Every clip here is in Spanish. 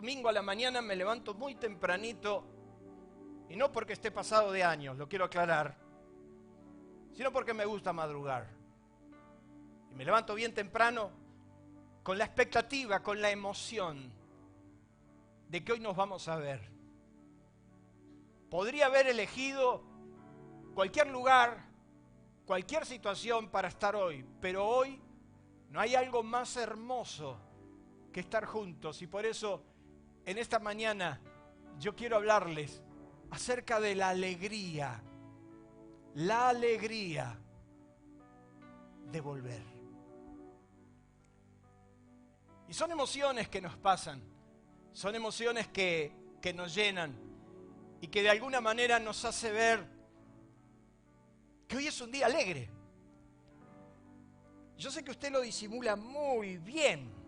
domingo a la mañana me levanto muy tempranito, y no porque esté pasado de años, lo quiero aclarar, sino porque me gusta madrugar. Y me levanto bien temprano con la expectativa, con la emoción de que hoy nos vamos a ver. Podría haber elegido cualquier lugar, cualquier situación para estar hoy, pero hoy no hay algo más hermoso que estar juntos, y por eso en esta mañana yo quiero hablarles acerca de la alegría de volver. Y son emociones que nos pasan, son emociones que nos llenan y que de alguna manera nos hace ver que hoy es un día alegre. Yo sé que usted lo disimula muy bien,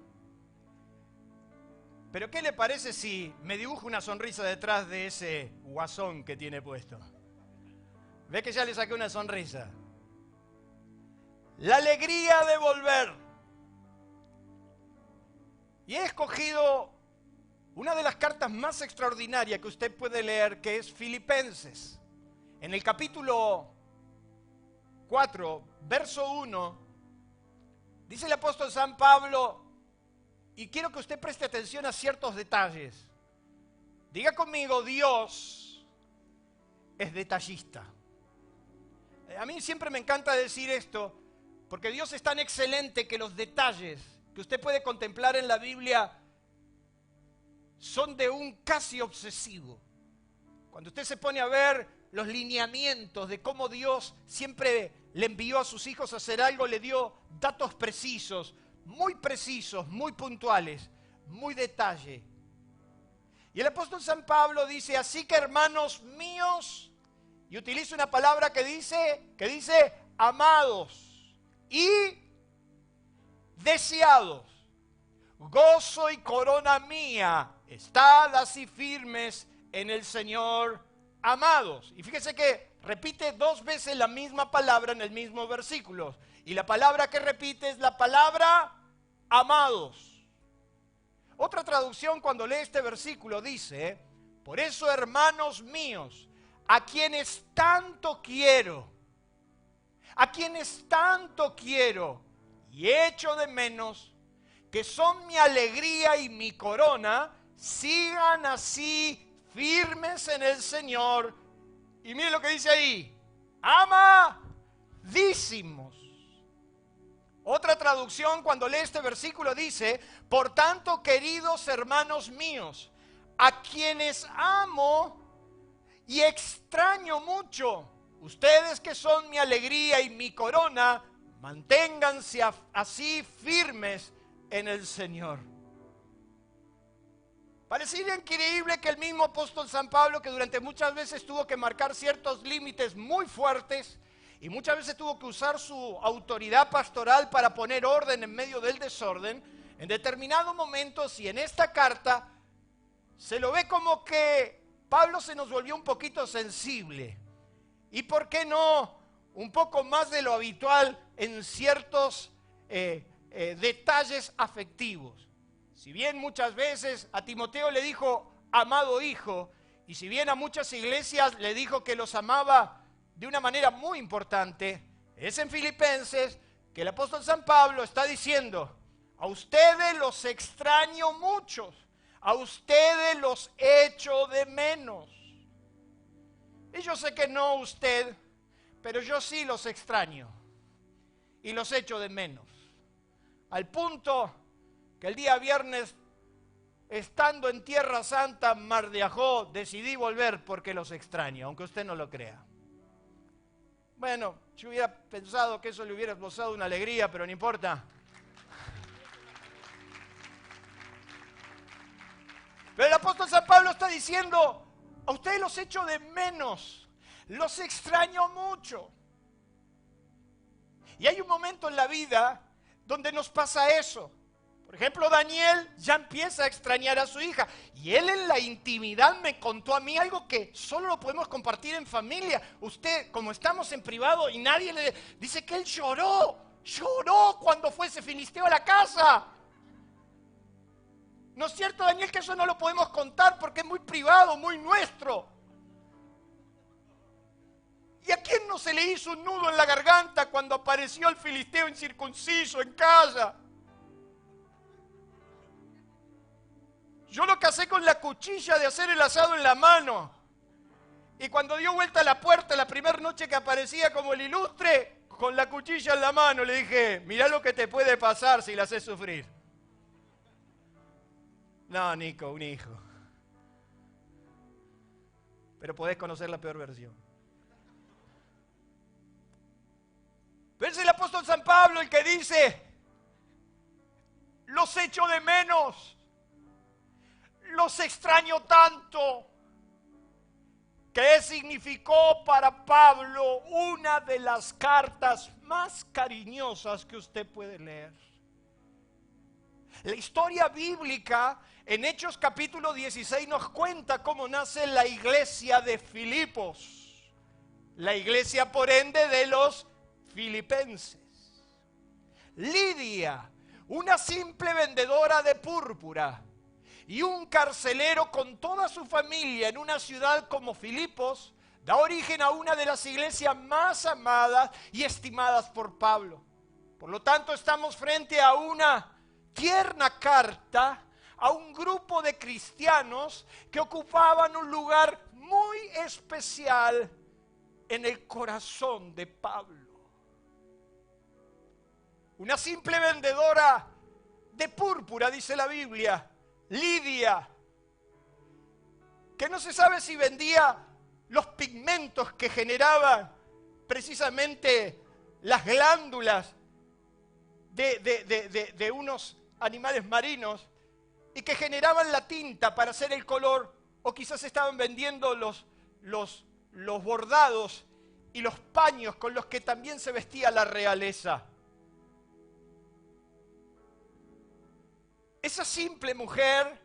pero ¿qué le parece si me dibujo una sonrisa detrás de ese guasón que tiene puesto? ¿Ve que ya le saqué una sonrisa? La alegría de volver. Y he escogido una de las cartas más extraordinarias que usted puede leer, que es Filipenses. En el capítulo 4, verso 1, dice el apóstol San Pablo, y quiero que usted preste atención a ciertos detalles. Diga conmigo, Dios es detallista. A mí siempre me encanta decir esto, porque Dios es tan excelente que los detalles que usted puede contemplar en la Biblia son de un casi obsesivo. Cuando usted se pone a ver los lineamientos de cómo Dios siempre le envió a sus hijos a hacer algo, le dio datos precisos, muy puntuales, muy detalle. Y el apóstol San Pablo dice, así que hermanos míos, y utiliza una palabra que dice amados y deseados, gozo y corona mía, estad así firmes en el Señor, amados. Y fíjese que repite 2 veces la misma palabra en el mismo versículo. Y la palabra que repite es la palabra amados. Otra traducción cuando lee este versículo dice, por eso hermanos míos, a quienes tanto quiero y echo de menos, que son mi alegría y mi corona, sigan así firmes en el Señor. Y mire lo que dice ahí, amadísimos. Otra traducción cuando lee este versículo dice, por tanto, queridos hermanos míos, a quienes amo y extraño mucho, ustedes que son mi alegría y mi corona, manténganse así firmes en el Señor. Parecería increíble que el mismo apóstol San Pablo, que durante muchas veces tuvo que marcar ciertos límites muy fuertes, y muchas veces tuvo que usar su autoridad pastoral para poner orden en medio del desorden, en determinados momentos y en esta carta se lo ve como que Pablo se nos volvió un poquito sensible. Y por qué no, un poco más de lo habitual en ciertos detalles afectivos. Si bien muchas veces a Timoteo le dijo amado hijo, y si bien a muchas iglesias le dijo que los amaba de una manera muy importante, es en Filipenses que el apóstol San Pablo está diciendo, a ustedes los extraño mucho, a ustedes los echo de menos. Y yo sé que no usted, pero yo sí los extraño y los echo de menos. Al punto que el día viernes, estando en Tierra Santa, Mar de Ajó, decidí volver porque los extraño, aunque usted no lo crea. Bueno, yo hubiera pensado que eso le hubiera causado una alegría, pero no importa. Pero el apóstol San Pablo está diciendo, a ustedes los echo de menos, los extraño mucho. Y hay un momento en la vida donde nos pasa eso. Por ejemplo, Daniel ya empieza a extrañar a su hija. Y él en la intimidad me contó a mí algo que solo lo podemos compartir en familia. Usted, como estamos en privado y nadie le dice que él lloró cuando fue ese filisteo a la casa. ¿No es cierto, Daniel, que eso no lo podemos contar porque es muy privado, muy nuestro? ¿Y a quién no se le hizo un nudo en la garganta cuando apareció el filisteo incircunciso en casa? Yo lo casé con la cuchilla de hacer el asado en la mano. Y cuando dio vuelta a la puerta, la primera noche que aparecía como el ilustre, con la cuchilla en la mano, le dije, mirá lo que te puede pasar si la haces sufrir. No, Nico, un hijo. Pero podés conocer la peor versión. Pero es el apóstol San Pablo el que dice, los echo de menos, los extraño tanto, que significó para Pablo una de las cartas más cariñosas que usted puede leer. La historia bíblica en Hechos capítulo 16 nos cuenta cómo nace la iglesia de Filipos, la iglesia por ende de los filipenses. Lidia, una simple vendedora de púrpura, y un carcelero con toda su familia en una ciudad como Filipos, da origen a una de las iglesias más amadas y estimadas por Pablo. Por lo tanto, estamos frente a una tierna carta a un grupo de cristianos que ocupaban un lugar muy especial en el corazón de Pablo. Una simple vendedora de púrpura, dice la Biblia, Lidia, que no se sabe si vendía los pigmentos que generaban precisamente las glándulas de unos animales marinos y que generaban la tinta para hacer el color, o quizás estaban vendiendo los bordados y los paños con los que también se vestía la realeza. Esa simple mujer,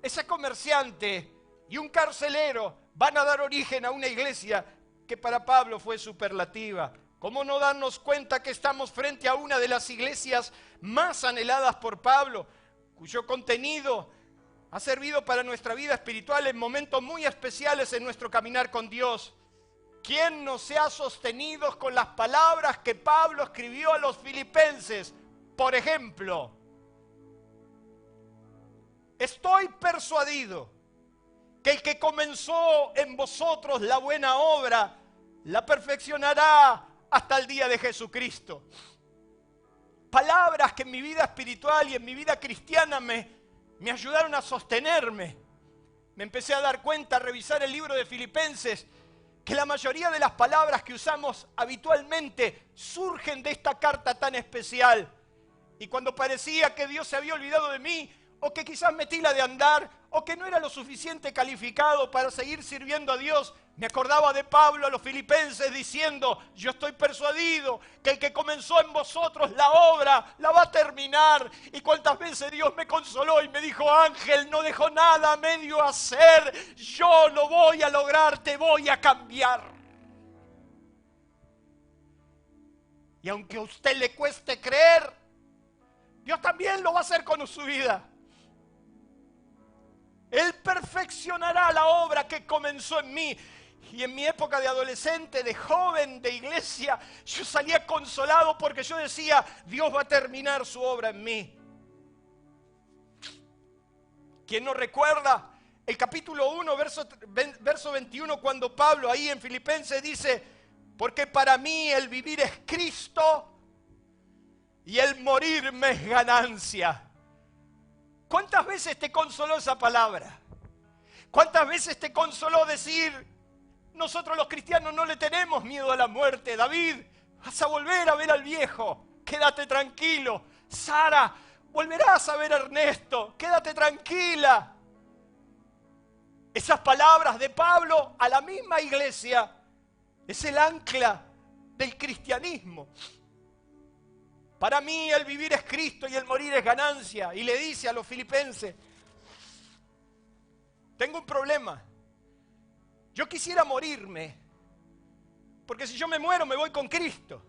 esa comerciante y un carcelero van a dar origen a una iglesia que para Pablo fue superlativa. ¿Cómo no darnos cuenta que estamos frente a una de las iglesias más anheladas por Pablo, cuyo contenido ha servido para nuestra vida espiritual en momentos muy especiales en nuestro caminar con Dios? ¿Quién no se ha sostenido con las palabras que Pablo escribió a los filipenses? Por ejemplo, estoy persuadido que el que comenzó en vosotros la buena obra, la perfeccionará hasta el día de Jesucristo. Palabras que en mi vida espiritual y en mi vida cristiana me ayudaron a sostenerme. Me empecé a dar cuenta, a revisar el libro de Filipenses, que la mayoría de las palabras que usamos habitualmente surgen de esta carta tan especial. Y cuando parecía que Dios se había olvidado de mí, o que quizás metí la de andar, o que no era lo suficiente calificado para seguir sirviendo a Dios, me acordaba de Pablo a los filipenses diciendo, yo estoy persuadido que el que comenzó en vosotros la obra la va a terminar. Y cuántas veces Dios me consoló y me dijo, Ángel, no dejo nada a medio hacer, yo lo voy a lograr, te voy a cambiar. Y aunque a usted le cueste creer, Dios también lo va a hacer con su vida. Él perfeccionará la obra que comenzó en mí. Y en mi época de adolescente, de joven, de iglesia, yo salía consolado porque yo decía, Dios va a terminar su obra en mí. ¿Quién no recuerda el capítulo 1, verso 21, cuando Pablo ahí en Filipenses dice, porque para mí el vivir es Cristo y el morirme es ganancia? ¿Cuántas veces te consoló esa palabra? ¿Cuántas veces te consoló decir, nosotros los cristianos no le tenemos miedo a la muerte? David, vas a volver a ver al viejo, quédate tranquilo. Sara, volverás a ver a Ernesto, quédate tranquila. Esas palabras de Pablo a la misma iglesia es el ancla del cristianismo. Para mí el vivir es Cristo y el morir es ganancia. Y le dice a los filipenses, tengo un problema. Yo quisiera morirme, porque si yo me muero me voy con Cristo,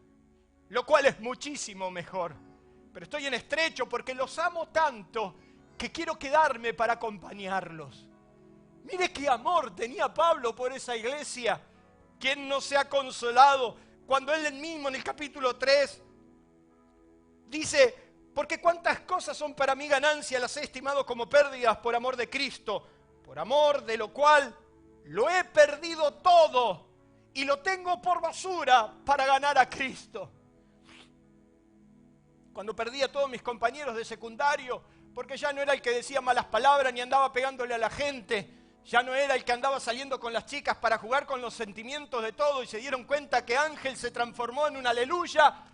lo cual es muchísimo mejor. Pero estoy en estrecho porque los amo tanto que quiero quedarme para acompañarlos. Mire qué amor tenía Pablo por esa iglesia. ¿Quién no se ha consolado cuando él mismo en el capítulo 3 dice: porque cuántas cosas son para mí ganancia, las he estimado como pérdidas por amor de Cristo, por amor de lo cual lo he perdido todo y lo tengo por basura para ganar a Cristo. Cuando perdí a todos mis compañeros de secundario, porque ya no era el que decía malas palabras ni andaba pegándole a la gente, ya no era el que andaba saliendo con las chicas para jugar con los sentimientos de todo, y se dieron cuenta que Ángel se transformó en un aleluya.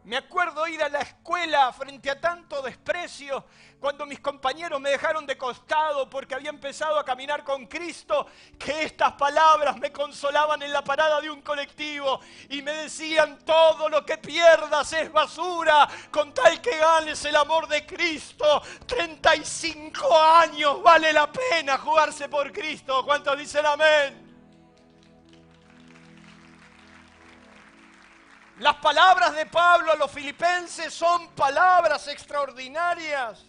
Me acuerdo ir a la escuela frente a tanto desprecio, cuando mis compañeros me dejaron de costado porque había empezado a caminar con Cristo, que estas palabras me consolaban en la parada de un colectivo y me decían: todo lo que pierdas es basura con tal que ganes el amor de Cristo. 35 años vale la pena jugarse por Cristo. ¿Cuántos dicen amén? Las palabras de Pablo a los filipenses son palabras extraordinarias.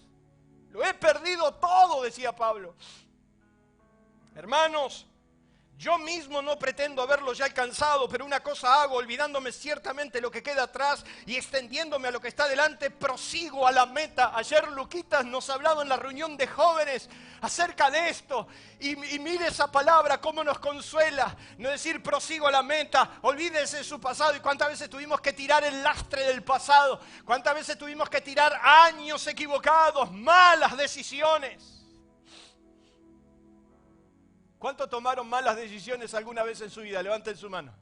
Lo he perdido todo, decía Pablo. Hermanos, yo mismo no pretendo haberlo ya alcanzado, pero una cosa hago, olvidándome ciertamente lo que queda atrás y extendiéndome a lo que está delante, prosigo a la meta. Ayer Luquitas nos hablaba en la reunión de jóvenes acerca de esto, y mire esa palabra cómo nos consuela. No decir prosigo a la meta, olvídese de su pasado. Y cuántas veces tuvimos que tirar el lastre del pasado, cuántas veces tuvimos que tirar años equivocados, malas decisiones. ¿Cuántos tomaron malas decisiones alguna vez en su vida? Levanten su mano.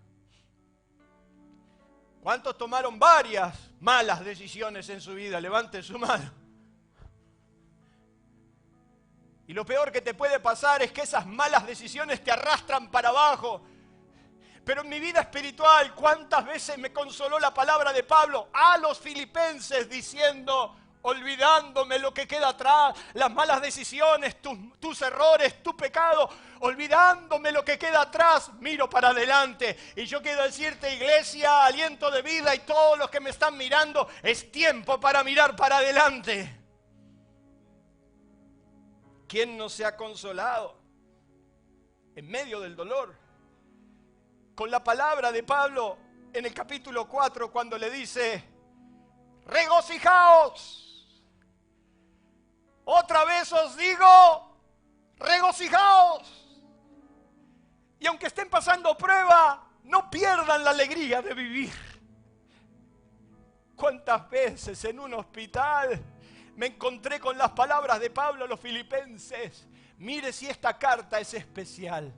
¿Cuántos tomaron varias malas decisiones en su vida? Levanten su mano. Y lo peor que te puede pasar es que esas malas decisiones te arrastran para abajo. Pero en mi vida espiritual, ¿cuántas veces me consoló la palabra de Pablo a los filipenses diciendo: olvidándome lo que queda atrás, las malas decisiones, tus errores, tu pecado, olvidándome lo que queda atrás, miro para adelante? Y yo quiero decirte, iglesia, aliento de vida y todos los que me están mirando, es tiempo para mirar para adelante. ¿Quién no se ha consolado en medio del dolor con la palabra de Pablo en el capítulo 4 cuando le dice: regocijaos? Otra vez os digo, regocijaos. Y aunque estén pasando prueba, no pierdan la alegría de vivir. ¿Cuántas veces en un hospital me encontré con las palabras de Pablo a los filipenses? Mire si esta carta es especial.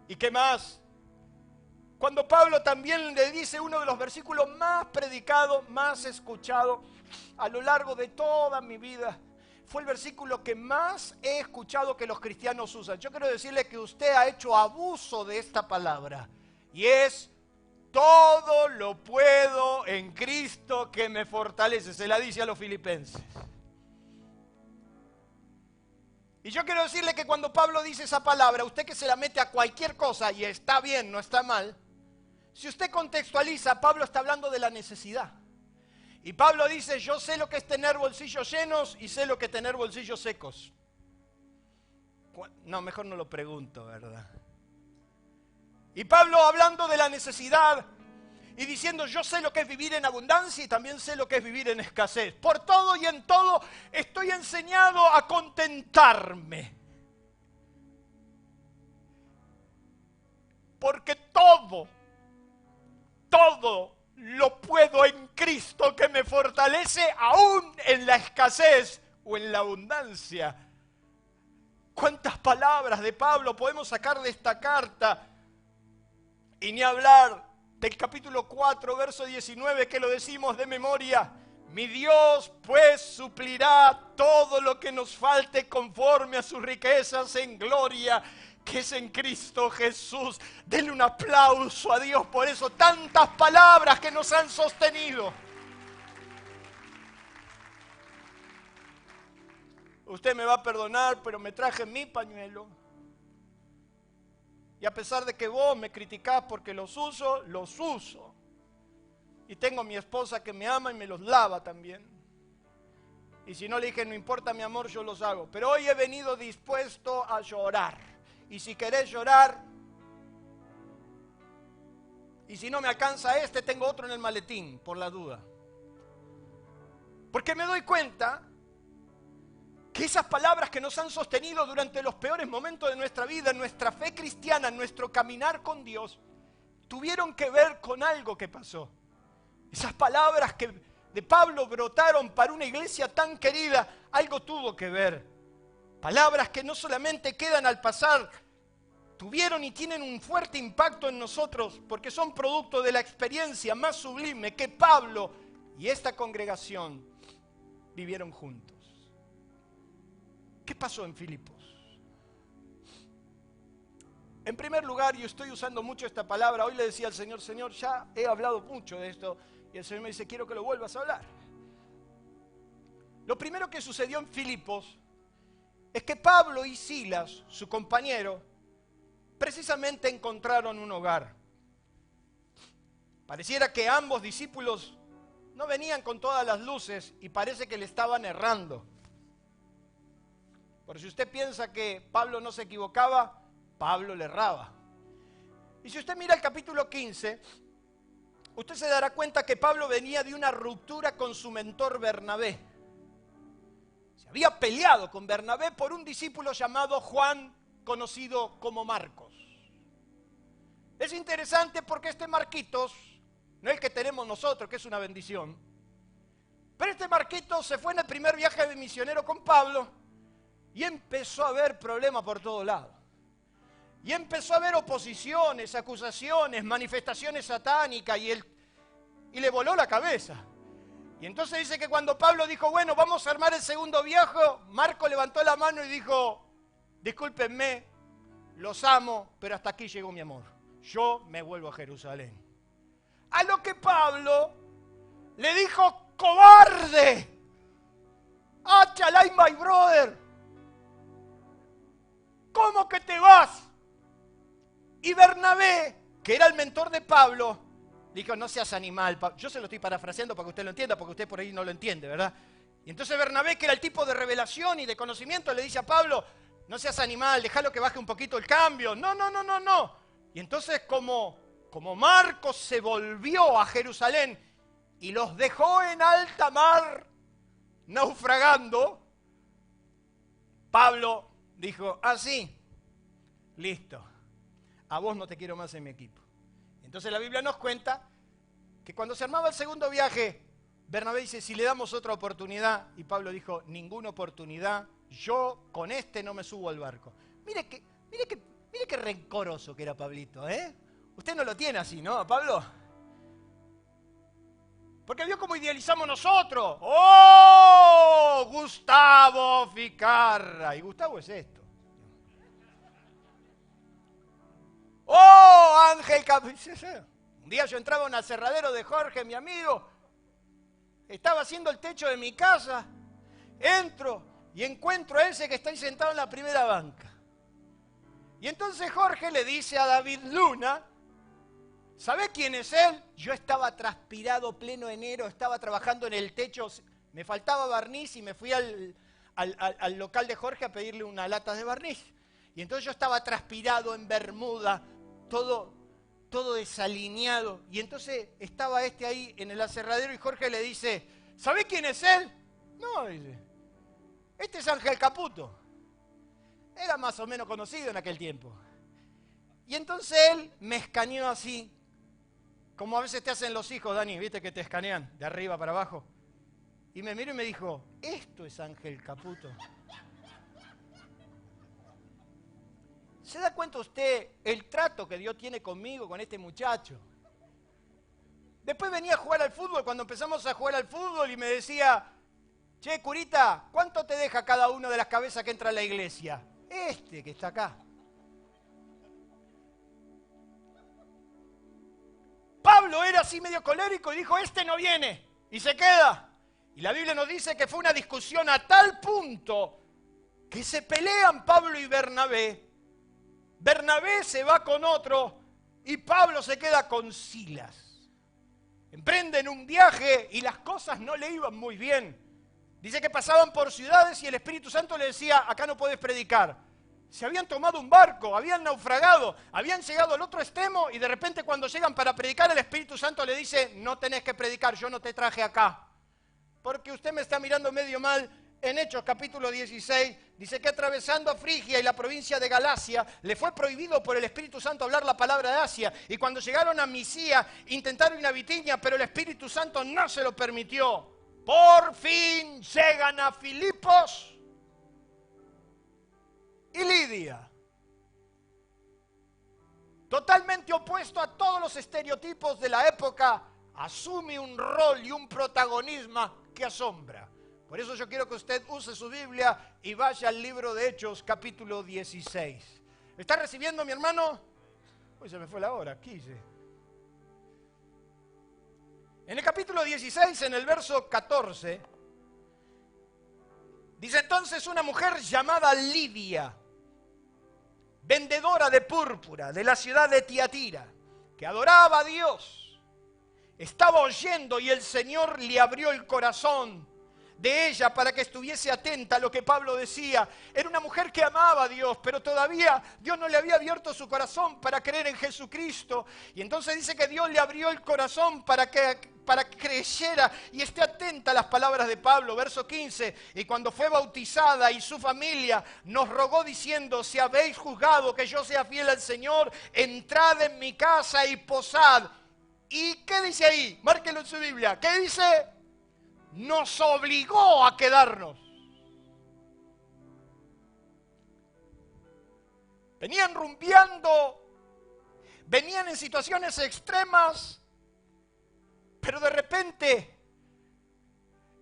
¿Y qué más? Cuando Pablo también le dice uno de los versículos más predicados, más escuchados a lo largo de toda mi vida, fue el versículo que más he escuchado que los cristianos usan. Yo quiero decirle que usted ha hecho abuso de esta palabra, y es: todo lo puedo en Cristo que me fortalece. Se la dice a los filipenses. Y yo quiero decirle que cuando Pablo dice esa palabra, usted que se la mete a cualquier cosa, y está bien, no está mal, si usted contextualiza, Pablo está hablando de la necesidad. Y Pablo dice: yo sé lo que es tener bolsillos llenos y sé lo que es tener bolsillos secos. No, mejor no lo pregunto, ¿verdad? Y Pablo hablando de la necesidad y diciendo: yo sé lo que es vivir en abundancia y también sé lo que es vivir en escasez. Por todo y en todo estoy enseñado a contentarme. Porque todo lo puedo en Cristo que me fortalece, aún en la escasez o en la abundancia. ¿Cuántas palabras de Pablo podemos sacar de esta carta? Y ni hablar del capítulo 4, verso 19, que lo decimos de memoria: mi Dios pues suplirá todo lo que nos falte conforme a sus riquezas en gloria, que es en Cristo Jesús. Denle un aplauso a Dios por eso, tantas palabras que nos han sostenido. Usted me va a perdonar, pero me traje mi pañuelo. Y a pesar de que vos me criticás porque los uso. Y tengo a mi esposa que me ama y me los lava también. Y si no, le dije, no importa mi amor, yo los hago. Pero hoy he venido dispuesto a llorar. Y si querés llorar, y si no me alcanza este, tengo otro en el maletín, por la duda. Porque me doy cuenta que esas palabras que nos han sostenido durante los peores momentos de nuestra vida, nuestra fe cristiana, nuestro caminar con Dios, tuvieron que ver con algo que pasó. Esas palabras que de Pablo brotaron para una iglesia tan querida, algo tuvo que ver. Palabras que no solamente quedan al pasar, tuvieron y tienen un fuerte impacto en nosotros, porque son producto de la experiencia más sublime que Pablo y esta congregación vivieron juntos. ¿Qué pasó en Filipos? En primer lugar, yo estoy usando mucho esta palabra, hoy le decía al Señor, Señor, ya he hablado mucho de esto, y el Señor me dice, quiero que lo vuelvas a hablar. Lo primero que sucedió en Filipos es que Pablo y Silas, su compañero, precisamente encontraron un hogar. Pareciera que ambos discípulos no venían con todas las luces y parece que le estaban errando. Por si usted piensa que Pablo no se equivocaba, Pablo le erraba. Y si usted mira el capítulo 15, usted se dará cuenta que Pablo venía de una ruptura con su mentor Bernabé. Se había peleado con Bernabé por un discípulo llamado Juan, conocido como Marcos. Es interesante porque este Marquitos, no es el que tenemos nosotros, que es una bendición, pero este Marquitos se fue en el primer viaje de misionero con Pablo y empezó a haber problemas por todos lados. Y empezó a haber oposiciones, acusaciones, manifestaciones satánicas y le voló la cabeza. Y entonces dice que cuando Pablo dijo, bueno, vamos a armar el segundo viaje, Marco levantó la mano y dijo, discúlpenme, los amo, pero hasta aquí llegó mi amor. Yo me vuelvo a Jerusalén. A lo que Pablo le dijo, cobarde, Achalai, my brother, ¿cómo que te vas? Y Bernabé, que era el mentor de Pablo, dijo, no seas animal. Yo se lo estoy parafraseando para que usted lo entienda, porque usted por ahí no lo entiende, ¿verdad? Y entonces Bernabé, que era el tipo de revelación y de conocimiento, le dice a Pablo, no seas animal, déjalo que baje un poquito el cambio. No. Y entonces como Marcos se volvió a Jerusalén y los dejó en alta mar, naufragando, Pablo dijo, sí, listo. A vos no te quiero más en mi equipo. Entonces la Biblia nos cuenta que cuando se armaba el segundo viaje, Bernabé dice, si le damos otra oportunidad, y Pablo dijo, ninguna oportunidad, yo con este no me subo al barco. Mire qué rencoroso que era Pablito, ¿eh? Usted no lo tiene así, ¿no, Pablo? Porque vio cómo idealizamos nosotros. ¡Oh! Gustavo Ficarra. Y Gustavo es esto. ¡Oh, Ángel Capitán! Un día yo entraba a un aserradero de Jorge, mi amigo. Estaba haciendo el techo de mi casa. Entro y encuentro a ese que está ahí sentado en la primera banca. Y entonces Jorge le dice a David Luna, ¿sabe quién es él? Yo estaba transpirado pleno enero, estaba trabajando en el techo, me faltaba barniz y me fui al local de Jorge a pedirle una lata de barniz. Y entonces yo estaba transpirado en bermuda, todo desalineado. Y entonces estaba este ahí en el aserradero y Jorge le dice, ¿sabe quién es él? No, dice, este es Ángel Caputo. Era más o menos conocido en aquel tiempo. Y entonces él me escaneó así, como a veces te hacen los hijos, Dani, ¿viste que te escanean de arriba para abajo? Y me miró y me dijo, esto es Ángel Caputo. ¿Se da cuenta usted el trato que Dios tiene conmigo, con este muchacho? Después venía a jugar al fútbol, cuando empezamos a jugar al fútbol y me decía, che, curita, ¿cuánto te deja cada una de las cabezas que entra a la iglesia? Este que está acá. Pablo era así medio colérico y dijo, este no viene, y se queda. Y la Biblia nos dice que fue una discusión a tal punto que se pelean Pablo y Bernabé. Bernabé se va con otro y Pablo se queda con Silas. Emprenden un viaje y las cosas no le iban muy bien. Dice que pasaban por ciudades y el Espíritu Santo le decía, acá no puedes predicar. Se habían tomado un barco, habían naufragado, habían llegado al otro extremo y de repente cuando llegan para predicar el Espíritu Santo le dice, no tenés que predicar, yo no te traje acá. Porque usted me está mirando medio mal. En Hechos capítulo 16 dice que atravesando Frigia y la provincia de Galacia le fue prohibido por el Espíritu Santo hablar la palabra de Asia. Y cuando llegaron a Misia intentaron ir a Bitinia, pero el Espíritu Santo no se lo permitió. Por fin llegan a Filipos y Lidia. Totalmente opuesto a todos los estereotipos de la época, asume un rol y un protagonismo que asombra. Por eso yo quiero que usted use su Biblia y vaya al libro de Hechos, capítulo 16. ¿Está recibiendo, mi hermano? Uy, se me fue la hora, 15. En el capítulo 16, en el verso 14, dice entonces una mujer llamada Lidia, vendedora de púrpura de la ciudad de Tiatira, que adoraba a Dios, estaba oyendo y el Señor le abrió el corazón de ella para que estuviese atenta a lo que Pablo decía. Era una mujer que amaba a Dios, pero todavía Dios no le había abierto su corazón para creer en Jesucristo. Y entonces dice que Dios le abrió el corazón para que creyera y esté atenta a las palabras de Pablo. Verso 15, y cuando fue bautizada y su familia nos rogó diciendo, si habéis juzgado que yo sea fiel al Señor, entrad en mi casa y posad. ¿Y qué dice ahí? Márquelo en su Biblia. ¿Qué dice? Nos obligó a quedarnos. Venían rumbeando, venían en situaciones extremas, pero de repente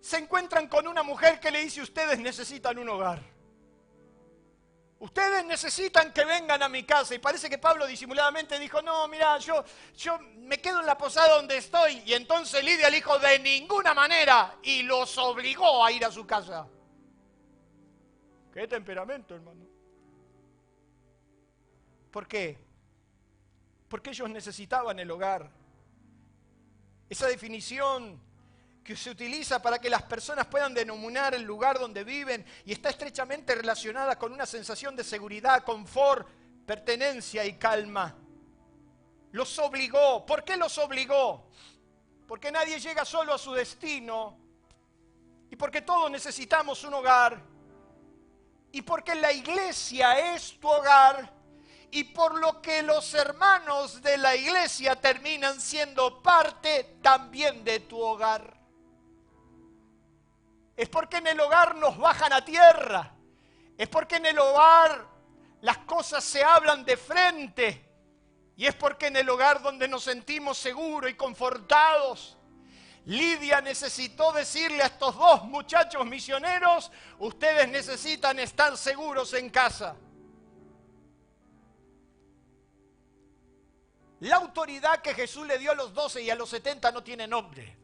se encuentran con una mujer que le dice, ustedes necesitan un hogar. Ustedes necesitan que vengan a mi casa. Y parece que Pablo disimuladamente dijo, no, mira, yo me quedo en la posada donde estoy. Y entonces Lidia le dijo, de ninguna manera. Y los obligó a ir a su casa. Qué temperamento, hermano. ¿Por qué? Porque ellos necesitaban el hogar. Esa definición que se utiliza para que las personas puedan denominar el lugar donde viven y está estrechamente relacionada con una sensación de seguridad, confort, pertenencia y calma. Los obligó. ¿Por qué los obligó? Porque nadie llega solo a su destino y porque todos necesitamos un hogar y porque la iglesia es tu hogar y por lo que los hermanos de la iglesia terminan siendo parte también de tu hogar. Es porque en el hogar nos bajan a tierra. Es porque en el hogar las cosas se hablan de frente. Y es porque en el hogar donde nos sentimos seguros y confortados. Lidia necesitó decirle a estos dos muchachos misioneros, ustedes necesitan estar seguros en casa. La autoridad que Jesús le dio a los 12 y a los 70 no tiene nombre.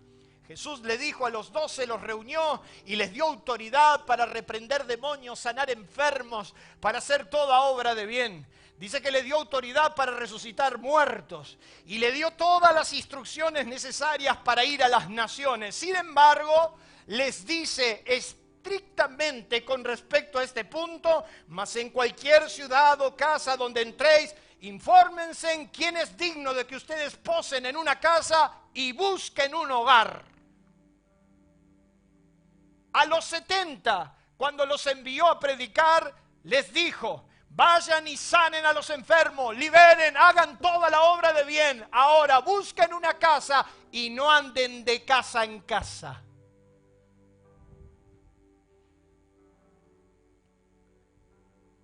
Jesús le dijo a los 12, los reunió y les dio autoridad para reprender demonios, sanar enfermos, para hacer toda obra de bien. Dice que le dio autoridad para resucitar muertos y le dio todas las instrucciones necesarias para ir a las naciones. Sin embargo, les dice estrictamente con respecto a este punto, mas en cualquier ciudad o casa donde entréis, infórmense en quién es digno de que ustedes posen en una casa y busquen un hogar. A los 70, cuando los envió a predicar, les dijo, vayan y sanen a los enfermos, liberen, hagan toda la obra de bien. Ahora busquen una casa y no anden de casa en casa.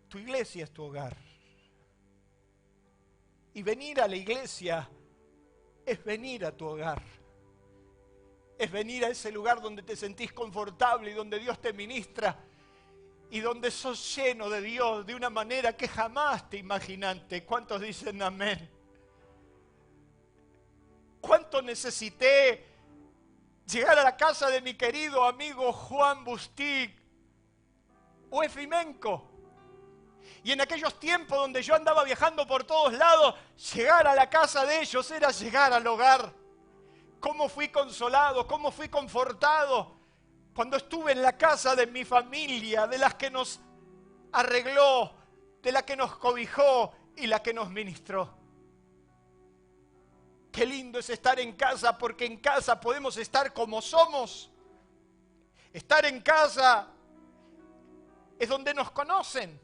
Tu iglesia es tu hogar. Y venir a la iglesia es venir a tu hogar. Es venir a ese lugar donde te sentís confortable y donde Dios te ministra y donde sos lleno de Dios de una manera que jamás te imaginaste. ¿Cuántos dicen amén? ¿Cuánto necesité llegar a la casa de mi querido amigo Juan Bustic o Efimenco? Y en aquellos tiempos donde yo andaba viajando por todos lados, llegar a la casa de ellos era llegar al hogar. Cómo fui consolado, cómo fui confortado. cuando estuve en la casa de mi familia, de las que nos arregló, de la que nos cobijó y la que nos ministró. Qué lindo es estar en casa, porque en casa podemos estar como somos. Estar en casa es donde nos conocen,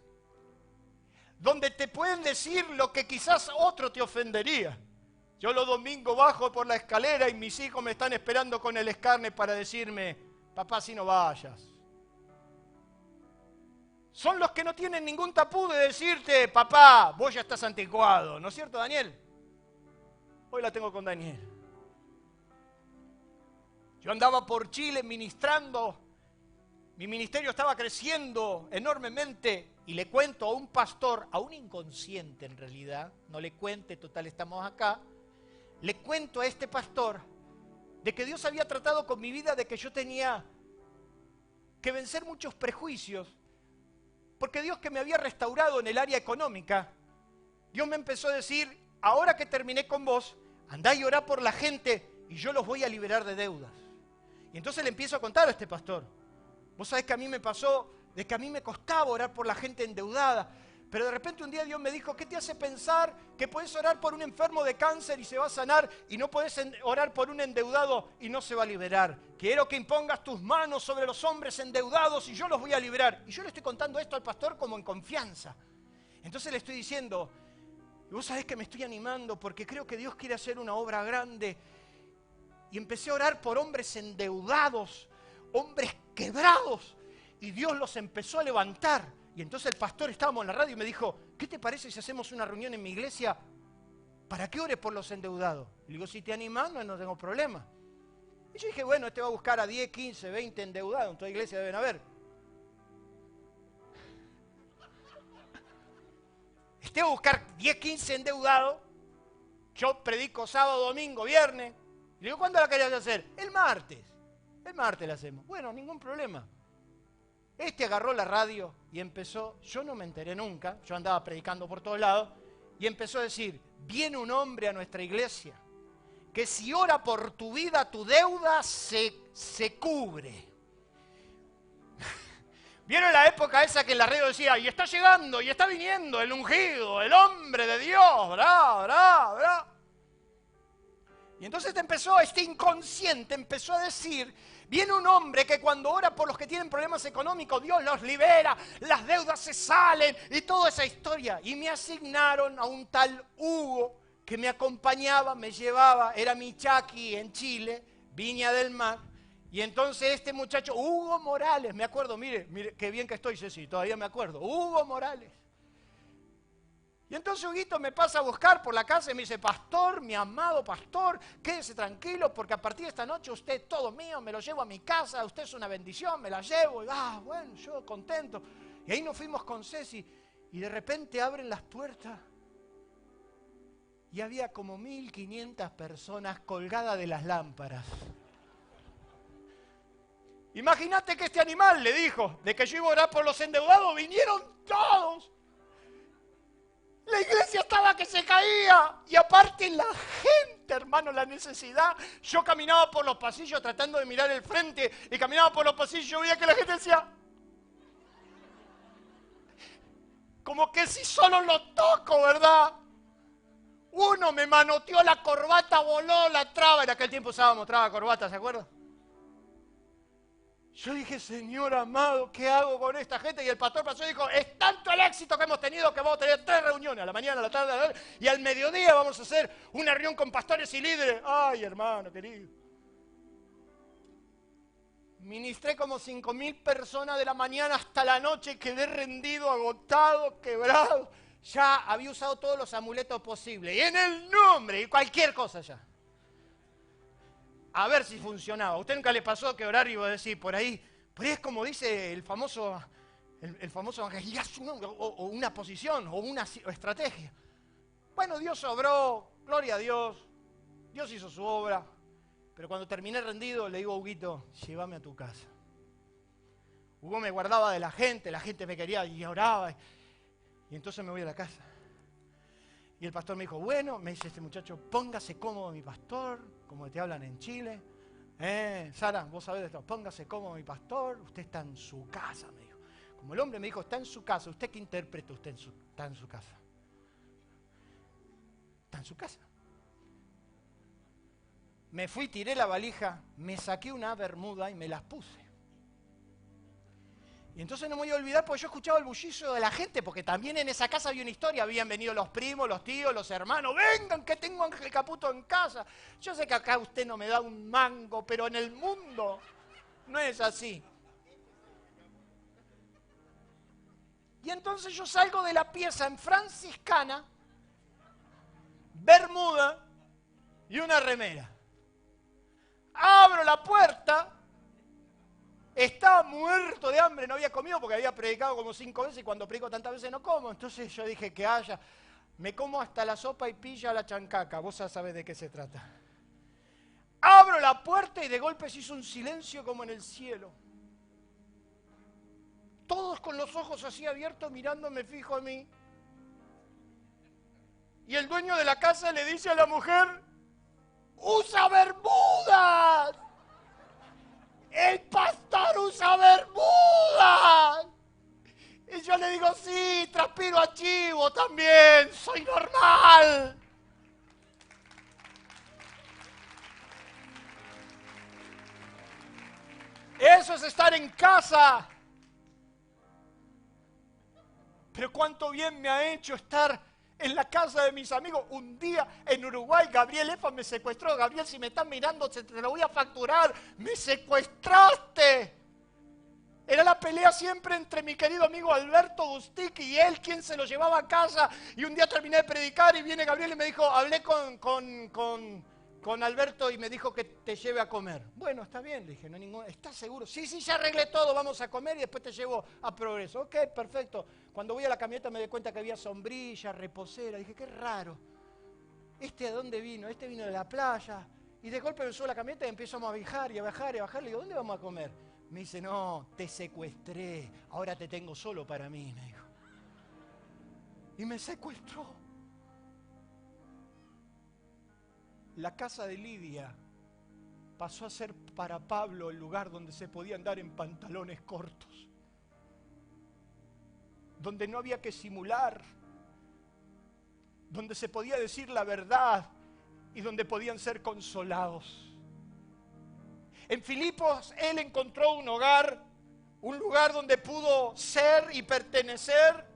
donde te pueden decir lo que quizás otro te ofendería. Yo los domingos bajo por la escalera y mis hijos me están esperando con el escarne para decirme: papá, si no vayas. Son los que no tienen ningún tapú de decirte: papá, vos ya estás anticuado. ¿No es cierto, Daniel? Hoy la tengo con Daniel. Yo andaba por Chile ministrando. Mi ministerio estaba creciendo enormemente. Y le cuento a un pastor, a un inconsciente en realidad, no le cuente, total estamos acá. Le cuento a este pastor de que Dios había tratado con mi vida, de que yo tenía que vencer muchos prejuicios. Porque Dios, que me había restaurado en el área económica, Dios me empezó a decir: ahora que terminé con vos, andá y orá por la gente y yo los voy a liberar de deudas. Y entonces le empiezo a contar a este pastor: vos sabés que a mí me pasó de que a mí me costaba orar por la gente endeudada, pero de repente un día Dios me dijo: ¿qué te hace pensar que podés orar por un enfermo de cáncer y se va a sanar y no podés orar por un endeudado y no se va a liberar? Quiero que impongas tus manos sobre los hombres endeudados y yo los voy a liberar. Y yo le estoy contando esto al pastor como en confianza. Entonces le estoy diciendo: vos sabés que me estoy animando porque creo que Dios quiere hacer una obra grande. Y empecé a orar por hombres endeudados, hombres quebrados, y Dios los empezó a levantar. Y entonces el pastor, estábamos en la radio y me dijo: ¿qué te parece si hacemos una reunión en mi iglesia para que ores por los endeudados? Y le digo: si te animas, no tengo problema. Y yo dije: bueno, este va a buscar a 10, 15, 20 endeudados, en toda iglesia deben haber. Este va a buscar 10, 15 endeudados. Yo predico sábado, domingo, viernes. Y le digo: ¿cuándo la querías hacer? El martes. El martes la hacemos. Bueno, ningún problema. Este agarró la radio y empezó, yo no me enteré nunca, yo andaba predicando por todos lados, y empezó a decir: viene un hombre a nuestra iglesia que si ora por tu vida, tu deuda se cubre. ¿Vieron la época esa que en la radio decía: y está llegando, y está viniendo el ungido, el hombre de Dios, bra, bra, bra? Y entonces este inconsciente empezó a decir: viene un hombre que cuando ora por los que tienen problemas económicos, Dios los libera, las deudas se salen y toda esa historia. Y me asignaron a un tal Hugo que me acompañaba, me llevaba, era mi chaki en Chile, Viña del Mar. Y entonces este muchacho, Hugo Morales, me acuerdo, mire qué bien que estoy, Ceci, todavía me acuerdo, Hugo Morales. Y entonces Huguito me pasa a buscar por la casa y me dice: pastor, mi amado pastor, quédese tranquilo porque a partir de esta noche usted es todo mío, me lo llevo a mi casa, usted es una bendición, me la llevo. Y bueno, yo contento. Y ahí nos fuimos con Ceci y de repente abren las puertas y había como 1500 personas colgadas de las lámparas. Imagínate que este animal le dijo de que yo iba a orar por los endeudados, vinieron todos. La iglesia estaba que se caía. Y aparte la gente, hermano, la necesidad. Yo caminaba por los pasillos tratando de mirar el frente. Y caminaba por los pasillos y yo veía que la gente decía: como que si solo lo toco, ¿verdad? Uno me manoteó la corbata, voló la traba. En aquel tiempo usábamos traba, corbata, ¿se acuerdan? Yo dije: Señor amado, ¿qué hago con esta gente? Y el pastor pasó y dijo: es tanto el éxito que hemos tenido que vamos a tener 3 reuniones, a la mañana, a la tarde, a la tarde, y al mediodía vamos a hacer una reunión con pastores y líderes. Ay, hermano querido. Ministré como 5000 personas de la mañana hasta la noche, quedé rendido, agotado, quebrado. Ya había usado todos los amuletos posibles. Y en el nombre, y cualquier cosa ya. A ver si funcionaba. ¿A usted nunca le pasó que orar y iba a decir por ahí es como dice el famoso evangelista, o una posición, o una estrategia? Bueno, Dios obró, gloria a Dios, Dios hizo su obra, pero cuando terminé rendido le digo a Huguito: llévame a tu casa. Hugo me guardaba de la gente me quería y oraba, y entonces me voy a la casa. Y el pastor me dijo: bueno, me dice este muchacho, póngase cómodo mi pastor, como te hablan en Chile, Sara, vos sabés de esto. Póngase cómodo, mi pastor. Usted está en su casa, me dijo. Como el hombre me dijo, está en su casa. ¿Usted qué interpreta? Usted está en su casa. Está en su casa. Me fui, tiré la valija, me saqué una bermuda y me las puse. Y entonces no me voy a olvidar porque yo escuchaba el bullicio de la gente, porque también en esa casa había una historia, habían venido los primos, los tíos, los hermanos, vengan que tengo a Ángel Caputo en casa. Yo sé que acá usted no me da un mango, pero en el mundo no es así. Y entonces yo salgo de la pieza en franciscana, bermuda y una remera. Abro la puerta, estaba muerto de hambre, no había comido porque había predicado como 5 veces y cuando predico tantas veces no como. Entonces yo dije que haya, me como hasta la sopa y pilla la chancaca, vos ya sabés de qué se trata. Abro la puerta y de golpe se hizo un silencio como en el cielo. Todos con los ojos así abiertos mirándome fijo a mí. Y el dueño de la casa le dice a la mujer, ¡usa bermudas! ¡El pastor usa bermudas! Y yo le digo, sí, transpiro a chivo también, soy normal. Eso es estar en casa. Pero cuánto bien me ha hecho estar en la casa de mis amigos. Un día en Uruguay, Gabriel Efa me secuestró. Gabriel, si me están mirando, te lo voy a facturar. ¡Me secuestraste! Era la pelea siempre entre mi querido amigo Alberto Busticchi y él, quien se lo llevaba a casa. Y un día terminé de predicar y viene Gabriel y me dijo, hablé con Alberto y me dijo que te lleve a comer. Bueno, está bien, le dije, no hay ningún... ¿Estás seguro? Sí, ya arreglé todo, vamos a comer y después te llevo a Progreso. Ok, perfecto. Cuando voy a la camioneta me di cuenta que había sombrilla, reposera. Dije, qué raro. ¿Este a dónde vino? Este vino de la playa. Y de golpe me subo a la camioneta y empezamos a bajar y a bajar y a bajar. Le digo, ¿dónde vamos a comer? Me dice, no, te secuestré. Ahora te tengo solo para mí, me dijo. Y me secuestró. La casa de Lidia pasó a ser para Pablo el lugar donde se podía andar en pantalones cortos, donde no había que simular, donde se podía decir la verdad y donde podían ser consolados. En Filipos él encontró un hogar, un lugar donde pudo ser y pertenecer.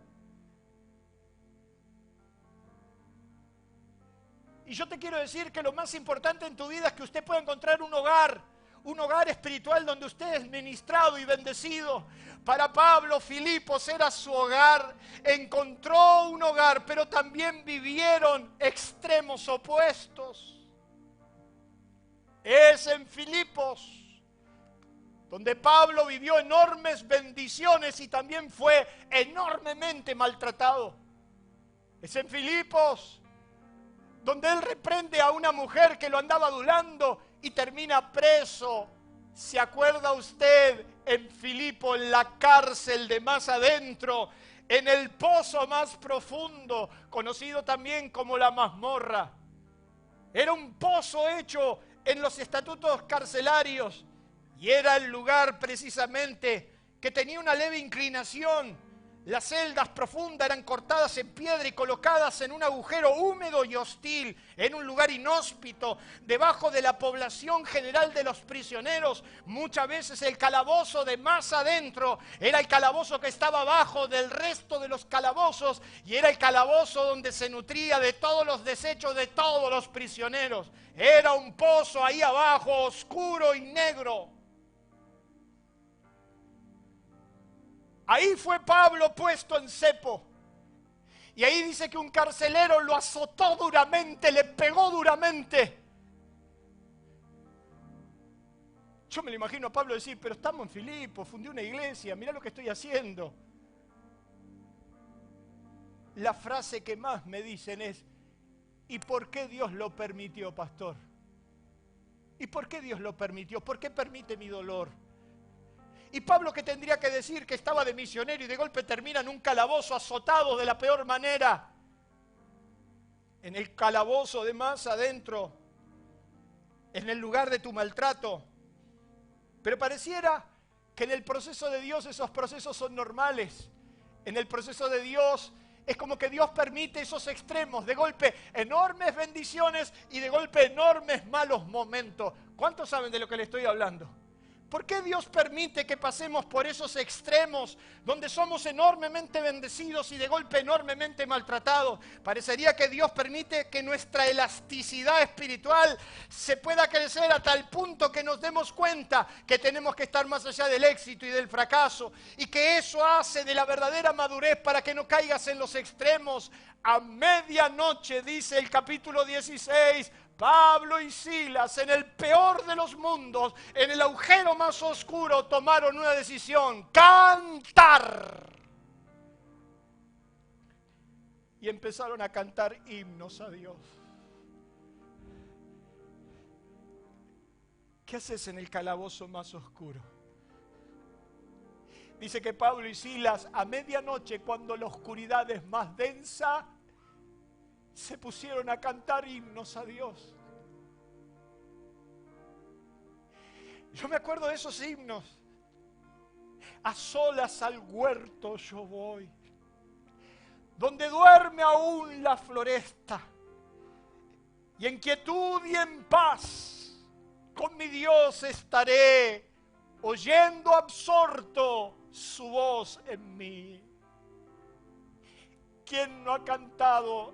Y yo te quiero decir que lo más importante en tu vida es que usted pueda encontrar un hogar espiritual donde usted es ministrado y bendecido. Para Pablo, Filipos era su hogar, encontró un hogar, pero también vivieron extremos opuestos. Es en Filipos donde Pablo vivió enormes bendiciones y también fue enormemente maltratado. Es en Filipos donde él reprende a una mujer que lo andaba adulando y termina preso. ¿Se acuerda usted en Filipo, en la cárcel de más adentro, en el pozo más profundo, conocido también como la mazmorra? Era un pozo hecho en los estatutos carcelarios y era el lugar precisamente que tenía una leve inclinación. Las celdas profundas eran cortadas en piedra y colocadas en un agujero húmedo y hostil, en un lugar inhóspito, debajo de la población general de los prisioneros. Muchas veces el calabozo de más adentro era el calabozo que estaba abajo del resto de los calabozos y era el calabozo donde se nutría de todos los desechos de todos los prisioneros. Era un pozo ahí abajo, oscuro y negro. Ahí fue Pablo puesto en cepo. Y ahí dice que un carcelero lo azotó duramente, le pegó duramente. Yo me lo imagino a Pablo decir, pero estamos en Filipos, fundé una iglesia, mirá lo que estoy haciendo. La frase que más me dicen es, ¿y por qué Dios lo permitió, pastor? ¿Y por qué Dios lo permitió? ¿Por qué permite mi dolor? Y Pablo, que tendría que decir que estaba de misionero y de golpe termina en un calabozo azotado de la peor manera. En el calabozo de más adentro, en el lugar de tu maltrato, Pero pareciera que en el proceso de Dios esos procesos son normales. En el proceso de Dios es como que Dios permite esos extremos, de golpe enormes bendiciones y de golpe enormes malos momentos. ¿Cuántos saben de lo que le estoy hablando? ¿Por qué Dios permite que pasemos por esos extremos donde somos enormemente bendecidos y de golpe enormemente maltratados? Parecería que Dios permite que nuestra elasticidad espiritual se pueda crecer a tal punto que nos demos cuenta que tenemos que estar más allá del éxito y del fracaso, y que eso hace de la verdadera madurez para que no caigas en los extremos. A medianoche, dice el capítulo 16, Pablo y Silas, en el peor de los mundos, en el agujero más oscuro, tomaron una decisión: cantar. Y empezaron a cantar himnos a Dios. ¿Qué haces en el calabozo más oscuro? Dice que Pablo y Silas, a medianoche, cuando la oscuridad es más densa, se pusieron a cantar himnos a Dios. Yo me acuerdo de esos himnos. A solas al huerto yo voy, donde duerme aún la floresta, y en quietud y en paz con mi Dios estaré, oyendo absorto su voz en mí. ¿Quién no ha cantado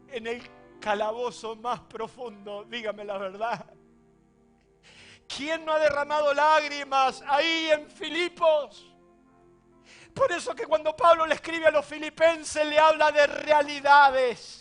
en el calabozo más profundo? Dígame la verdad. ¿Quién no ha derramado lágrimas ahí en Filipos? Por eso que cuando Pablo le escribe a los filipenses, le habla de realidades.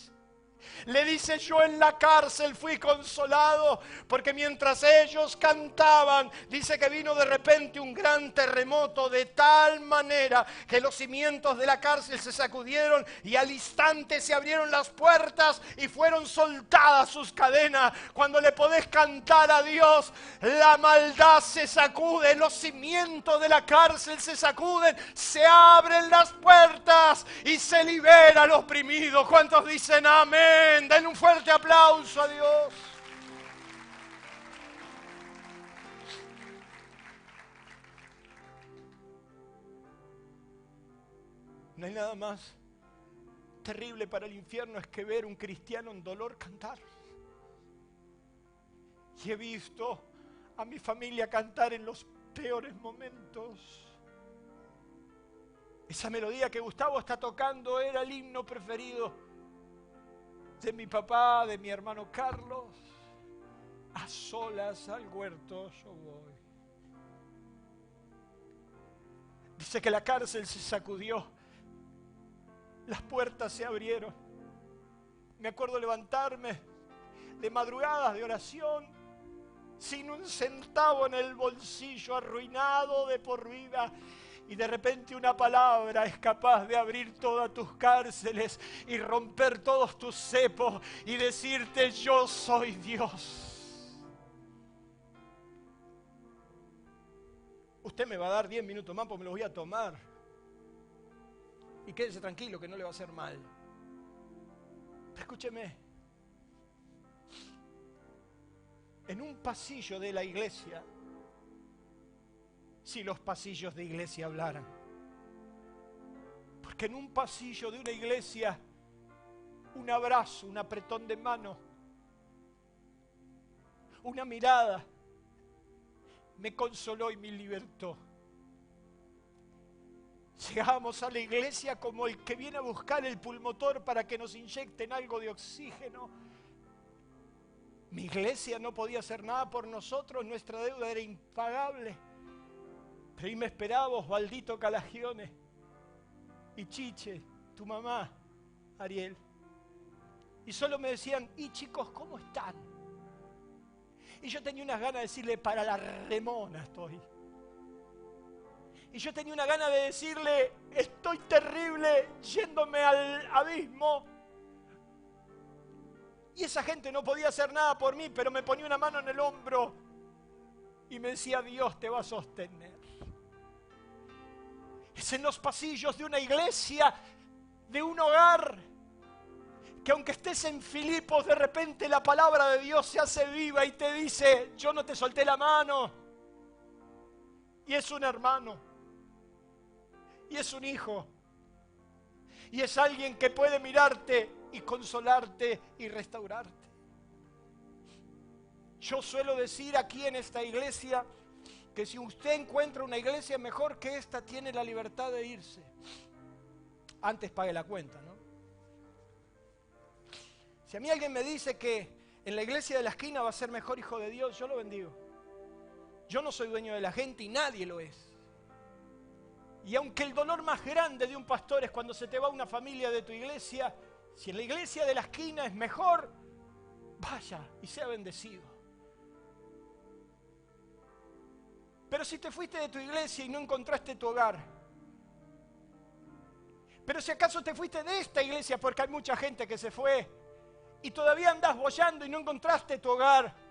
Le dice: yo en la cárcel fui consolado, porque mientras ellos cantaban, dice que vino de repente un gran terremoto, de tal manera que los cimientos de la cárcel se sacudieron y al instante se abrieron las puertas y fueron soltadas sus cadenas. Cuando le podés cantar a Dios, la maldad se sacude, los cimientos de la cárcel se sacuden, se abren las puertas y se libera al oprimido. ¿Cuántos dicen amén? Den un fuerte aplauso a Dios. No hay nada más terrible para el infierno es que ver un cristiano en dolor cantar. Y he visto a mi familia cantar en los peores momentos. Esa melodía que Gustavo está tocando era el himno preferido de mi papá, de mi hermano Carlos. A solas al huerto yo voy. Dice que la cárcel se sacudió, las puertas se abrieron. Me acuerdo levantarme de madrugadas de oración, sin un centavo en el bolsillo, arruinado de por vida. Y de repente una palabra es capaz de abrir todas tus cárceles y romper todos tus cepos y decirte: yo soy Dios. Usted me va a dar 10 minutos más porque me los voy a tomar. Y quédese tranquilo que no le va a hacer mal. Pero escúcheme. En un pasillo de la iglesia, si los pasillos de iglesia hablaran. Porque en un pasillo de una iglesia, un abrazo, un apretón de mano, una mirada, me consoló y me libertó. Llegábamos a la iglesia como el que viene a buscar el pulmotor para que nos inyecten algo de oxígeno. Mi iglesia no podía hacer nada por nosotros, nuestra deuda era impagable. Pero ahí me esperaba Osvaldito Calagione y Chiche, tu mamá, Ariel. Y solo me decían: ¿y chicos, cómo están? Y yo tenía unas ganas de decirle: para la remona estoy. Y yo tenía una gana de decirle: estoy terrible, yéndome al abismo. Y esa gente no podía hacer nada por mí, pero me ponía una mano en el hombro y me decía: Dios te va a sostener. Es en los pasillos de una iglesia, de un hogar, que aunque estés en Filipos, de repente la palabra de Dios se hace viva y te dice: yo no te solté la mano, y es un hermano, y es un hijo, y es alguien que puede mirarte y consolarte y restaurarte. Yo suelo decir aquí en esta iglesia que si usted encuentra una iglesia mejor que esta, tiene la libertad de irse. Antes pague la cuenta, ¿no? Si a mí alguien me dice que en la iglesia de la esquina va a ser mejor hijo de Dios, yo lo bendigo. Yo no soy dueño de la gente y nadie lo es. Y aunque el dolor más grande de un pastor es cuando se te va una familia de tu iglesia, si en la iglesia de la esquina es mejor, vaya y sea bendecido. Pero si te fuiste de tu iglesia y no encontraste tu hogar, pero si acaso te fuiste de esta iglesia porque hay mucha gente que se fue y todavía andás boyando y no encontraste tu hogar,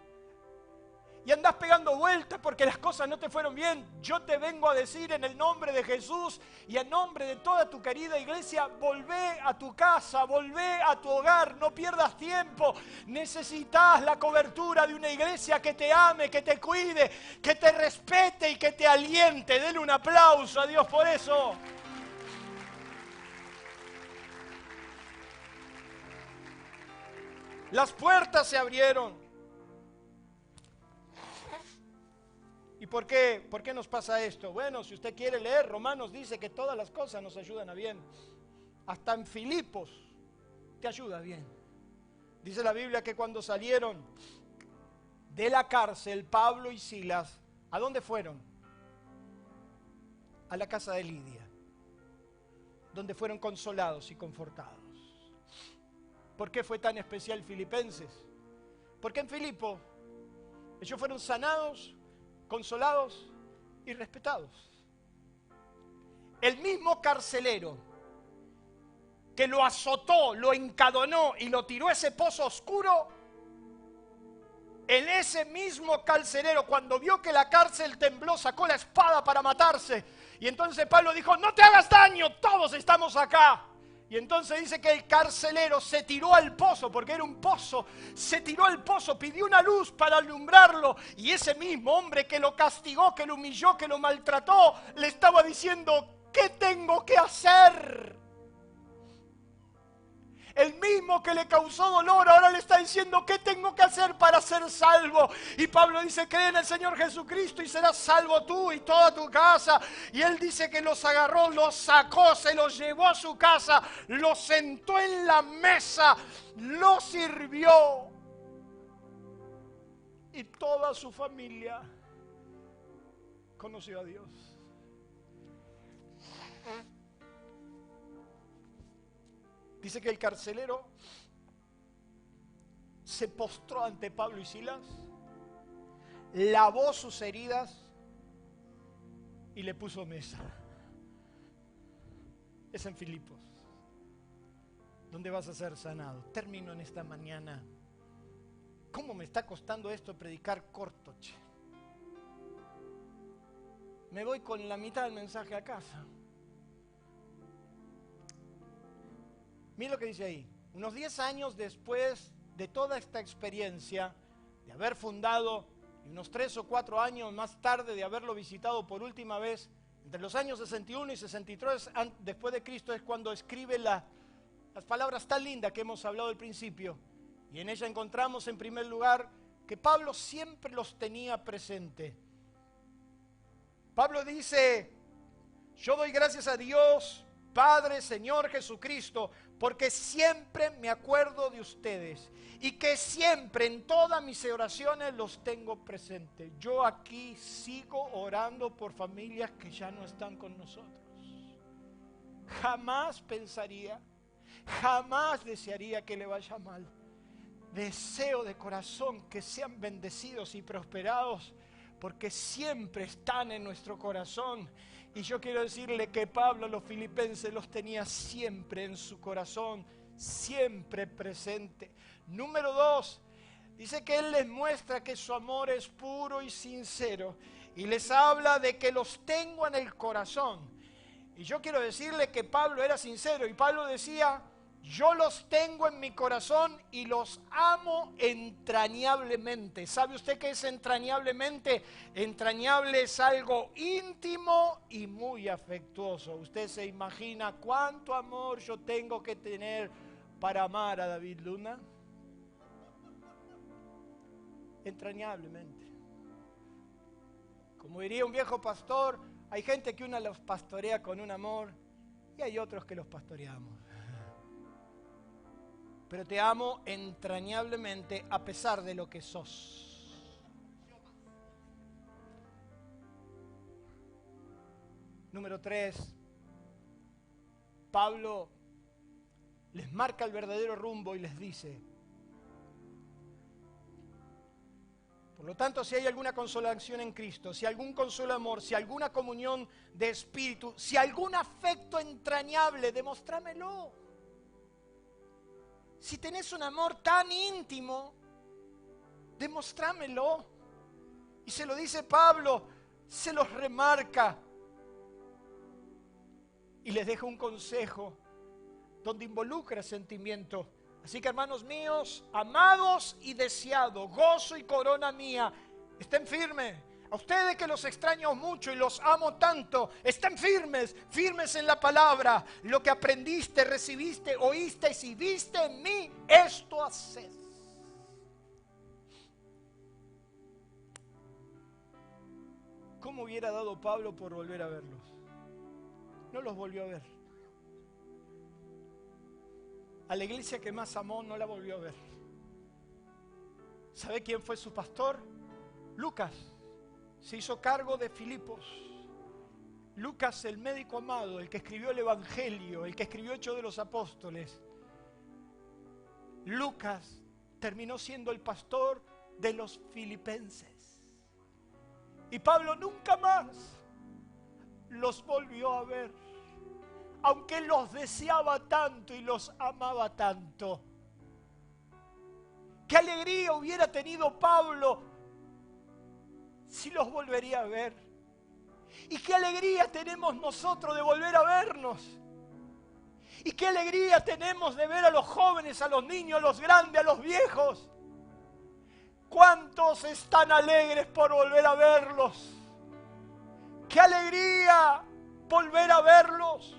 y andás pegando vueltas porque las cosas no te fueron bien, yo te vengo a decir en el nombre de Jesús y en nombre de toda tu querida iglesia, volvé a tu casa, volvé a tu hogar, no pierdas tiempo. Necesitas la cobertura de una iglesia que te ame, que te cuide, que te respete y que te aliente. Denle un aplauso a Dios por eso. Las puertas se abrieron. ¿Y por qué? ¿Por qué nos pasa esto? Bueno, si usted quiere leer, Romanos dice que todas las cosas nos ayudan a bien. Hasta en Filipos te ayuda bien. Dice la Biblia que cuando salieron de la cárcel, Pablo y Silas, ¿a dónde fueron? A la casa de Lidia, donde fueron consolados y confortados. ¿Por qué fue tan especial Filipenses? Porque en Filipo ellos fueron sanados, consolados y respetados. El mismo carcelero que lo azotó, lo encadonó y lo tiró a ese pozo oscuro, en ese mismo carcelero, cuando vio que la cárcel tembló, sacó la espada para matarse. Y entonces Pablo dijo: no te hagas daño, todos estamos acá. Y entonces dice que el carcelero se tiró al pozo, porque era un pozo, se tiró al pozo, pidió una luz para alumbrarlo, y ese mismo hombre que lo castigó, que lo humilló, que lo maltrató, le estaba diciendo: ¿qué tengo que hacer? El mismo que le causó dolor ahora le está diciendo: ¿qué tengo que hacer para ser salvo? Y Pablo dice: cree en el Señor Jesucristo y serás salvo tú y toda tu casa. Y él dice que los agarró, los sacó, se los llevó a su casa, los sentó en la mesa, los sirvió. Y toda su familia conoció a Dios. Dice que el carcelero se postró ante Pablo y Silas, lavó sus heridas y le puso mesa. Es en Filipos, donde vas a ser sanado. Termino en esta mañana. ¿Cómo me está costando esto predicar corto, che? Me voy con la mitad del mensaje a casa. Mira lo que dice ahí. Unos 10 años después de toda esta experiencia, de haber fundado, y unos 3 o 4 años más tarde de haberlo visitado por última vez, entre los años 61 y 63 después de Cristo, es cuando escribe las palabras tan lindas que hemos hablado al principio. Y en ella encontramos en primer lugar que Pablo siempre los tenía presente. Pablo dice: yo doy gracias a Dios, Padre, Señor Jesucristo, porque siempre me acuerdo de ustedes y que siempre en todas mis oraciones los tengo presentes. Yo aquí sigo orando por familias que ya no están con nosotros. Jamás pensaría, jamás desearía que le vaya mal. Deseo de corazón que sean bendecidos y prosperados, porque siempre están en nuestro corazón. Y yo quiero decirle que Pablo a los filipenses los tenía siempre en su corazón, siempre presente. Número 2, dice que él les muestra que su amor es puro y sincero. Y les habla de que los tengo en el corazón. Y yo quiero decirle que Pablo era sincero. Y Pablo decía: Yo los tengo en mi corazón y los amo entrañablemente. ¿Sabe usted qué es entrañablemente? Entrañable es algo íntimo y muy afectuoso. Usted se imagina cuánto amor yo tengo que tener para amar a David Luna. Entrañablemente. Como diría un viejo pastor, hay gente que uno los pastorea con un amor y hay otros que los pastoreamos. Pero te amo entrañablemente a pesar de lo que sos. Número 3. Pablo les marca el verdadero rumbo y les dice: por lo tanto, si hay alguna consolación en Cristo, si algún consuelo de amor, si alguna comunión de espíritu, si algún afecto entrañable, demostrámelo. Si tenés un amor tan íntimo, demostrámelo. Y se lo dice Pablo, se los remarca. Y les deja un consejo donde involucra sentimiento. Así que, hermanos míos, amados y deseados, gozo y corona mía, estén firmes. A ustedes que los extraño mucho y los amo tanto, estén firmes, firmes en la palabra. Lo que aprendiste, recibiste, oíste y viste en mí, esto haced. ¿Cómo hubiera dado Pablo por volver a verlos? No los volvió a ver. A la iglesia que más amó no la volvió a ver. ¿Sabe quién fue su pastor? Lucas. Se hizo cargo de Filipos. Lucas, el médico amado, el que escribió el Evangelio, el que escribió Hechos de los Apóstoles. Lucas terminó siendo el pastor de los filipenses. Y Pablo nunca más los volvió a ver, aunque los deseaba tanto y los amaba tanto. ¡Qué alegría hubiera tenido Pablo si los volvería a ver! Y qué alegría tenemos nosotros de volver a vernos. Y qué alegría tenemos de ver a los jóvenes, a los niños, a los grandes, a los viejos. ¿Cuántos están alegres por volver a verlos? ¡Qué alegría volver a verlos!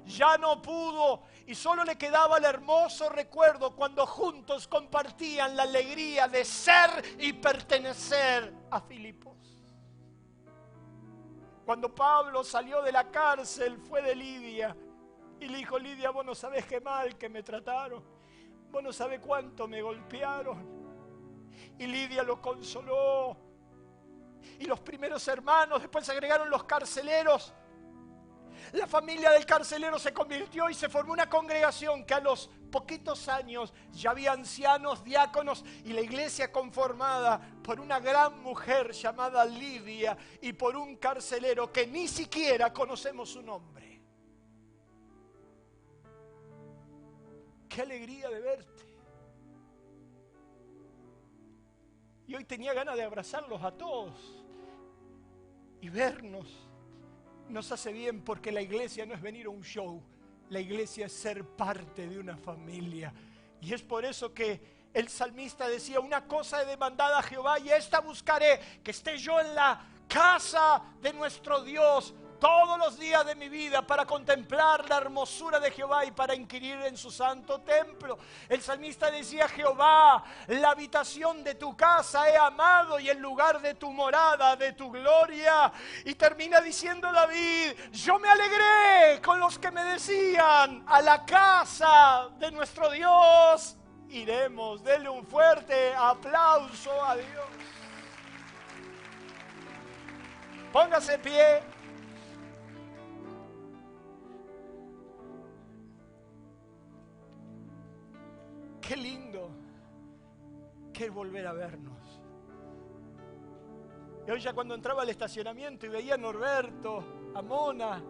Ya no pudo y solo le quedaba el hermoso recuerdo cuando juntos compartían la alegría de ser y pertenecer a Filipos. Cuando Pablo salió de la cárcel fue de Lidia y le dijo: Lidia, vos no sabés qué mal que me trataron, vos no sabés cuánto me golpearon. Y Lidia lo consoló. Y los primeros hermanos, después se agregaron los carceleros. La familia del carcelero se convirtió y se formó una congregación que a los poquitos años ya había ancianos, diáconos y la iglesia conformada por una gran mujer llamada Lidia y por un carcelero que ni siquiera conocemos su nombre. ¡Qué alegría de verte! Y hoy tenía ganas de abrazarlos a todos y vernos. Nos hace bien porque la iglesia no es venir a un show, la iglesia es ser parte de una familia. Y es por eso que el salmista decía: una cosa he demandado a Jehová y esta buscaré, que esté yo en la casa de nuestro Dios todos los días de mi vida para contemplar la hermosura de Jehová y para inquirir en su santo templo. El salmista decía: Jehová, la habitación de tu casa he amado y el lugar de tu morada, de tu gloria. Y termina diciendo David: yo me alegré con los que me decían: a la casa de nuestro Dios iremos. Denle un fuerte aplauso a Dios. Póngase de pie. Qué lindo que es volver a vernos. Y hoy ya cuando entraba al estacionamiento y veía a Norberto, a Mona,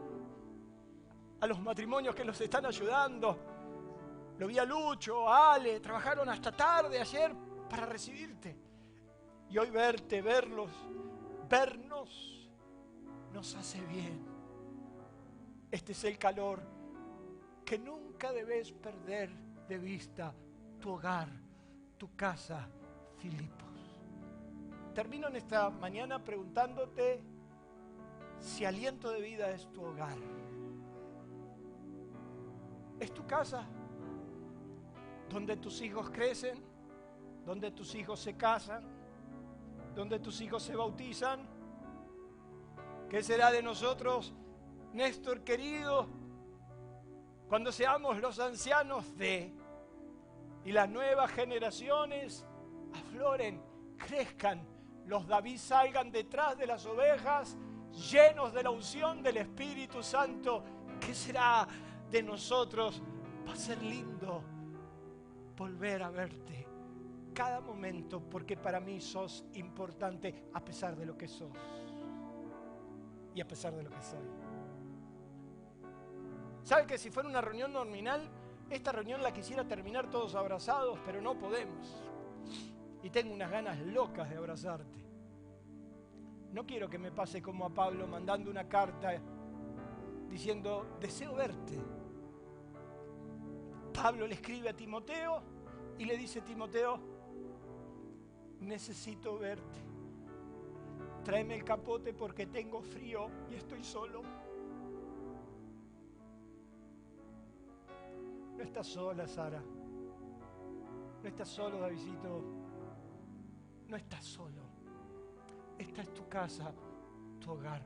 a los matrimonios que los están ayudando, lo vi a Lucho, a Ale, trabajaron hasta tarde ayer para recibirte. Y hoy verte, verlos, vernos, nos hace bien. Este es el calor que nunca debes perder de vista tu hogar, tu casa, Filipos. Termino en esta mañana preguntándote si Aliento de Vida es tu hogar. ¿Es tu casa? Donde tus hijos crecen, donde tus hijos se casan, donde tus hijos se bautizan. ¿Qué será de nosotros, Néstor querido, cuando seamos los ancianos y las nuevas generaciones afloren, crezcan, los David salgan detrás de las ovejas, llenos de la unción del Espíritu Santo? ¿Qué será de nosotros? Va a ser lindo volver a verte cada momento, porque para mí sos importante a pesar de lo que sos y a pesar de lo que soy. ¿Sabe que si fuera una reunión nominal, esta reunión la quisiera terminar todos abrazados, pero no podemos? Y tengo unas ganas locas de abrazarte. No quiero que me pase como a Pablo mandando una carta diciendo, deseo verte. Pablo le escribe a Timoteo y le dice, Timoteo, necesito verte. Tráeme el capote porque tengo frío y estoy solo. No estás sola, Sara. No estás solo, Davidcito. No estás solo. Esta es tu casa, tu hogar.